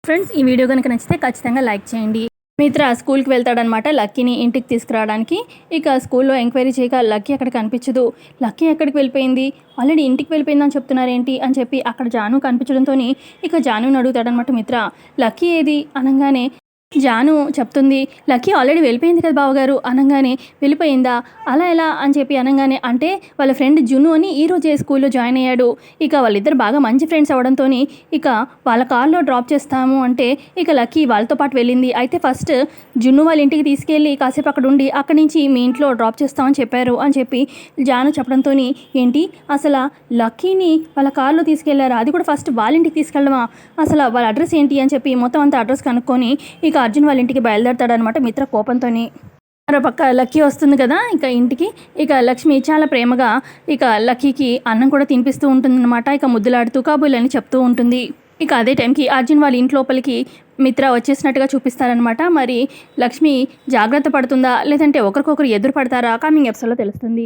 Friends, ఈ video కనుక నచ్చితే ఖచ్చితంగా లైక్ చేయండి. మిత్ర స్కూల్కి వెళ్తాడనమాట లక్కీని ఇంటికి తీసుకురావడానికి. ఇక స్కూల్లో ఎంక్వైరీ చేయగా లక్కీ అక్కడ కనిపించదు. లక్కీ ఎక్కడికి వెళ్ళిపోయింది, ఆల్రెడీ ఇంటికి వెళ్ళిపోయిందని చెప్తున్నారేంటి అని చెప్పి అక్కడ జాను కనిపించడంతో ఇక జానుని అడుగుతాడనమాట మిత్ర. లక్కీ ఏది అనగానే జాను చెప్తుంది, లక్కీ ఆల్రెడీ వెళ్ళిపోయింది కదా బావగారు అనగానే, వెళ్ళిపోయిందా, అలా ఎలా అని చెప్పి అనగానే, అంటే వాళ్ళ ఫ్రెండ్ జున్ను అని ఈరోజే స్కూల్లో జాయిన్ అయ్యాడు. ఇక వాళ్ళిద్దరు బాగా మంచి ఫ్రెండ్స్ అవడంతో ఇక వాళ్ళ కార్లో డ్రాప్ చేస్తాము అంటే ఇక లక్కీ వాళ్ళతో పాటు వెళ్ళింది. అయితే ఫస్ట్ జున్ను వాళ్ళ ఇంటికి తీసుకెళ్ళి కాసేపు అక్కడ ఉండి అక్కడి నుంచి మీ ఇంట్లో డ్రాప్ చేస్తామని చెప్పారు అని చెప్పి జాను చెప్పడంతో, ఏంటి అసలు లక్కీని వాళ్ళ కార్లో తీసుకెళ్లారా, అది కూడా ఫస్ట్ వాళ్ళ ఇంటికి తీసుకెళ్ళడమా, అసలు వాళ్ళ అడ్రస్ ఏంటి అని చెప్పి మొత్తం అంతా అడ్రస్ కనుక్కొని ఇక అర్జున్ వాళ్ళ ఇంటికి బయలుదేరతాడనమాట మిత్ర కోపంతో. మరో పక్క లక్కీ వస్తుంది కదా ఇక ఇంటికి. ఇక లక్ష్మి చాలా ప్రేమగా ఇక లక్కీకి అన్నం కూడా తినిపిస్తూ ఉంటుందన్నమాట. ఇక ముద్దులాడుతూ కాబోలని చెప్తూ ఉంటుంది. ఇక అదే టైంకి అర్జున్ వాళ్ళ ఇంటి లోపలికి మిత్ర వచ్చేసినట్టుగా చూపిస్తారనమాట. మరి లక్ష్మి జాగ్రత్త పడుతుందా లేదంటే ఒకరికొకరు ఎదురు పడతారా, కమింగ్ ఎపిసోడ్లో తెలుస్తుంది.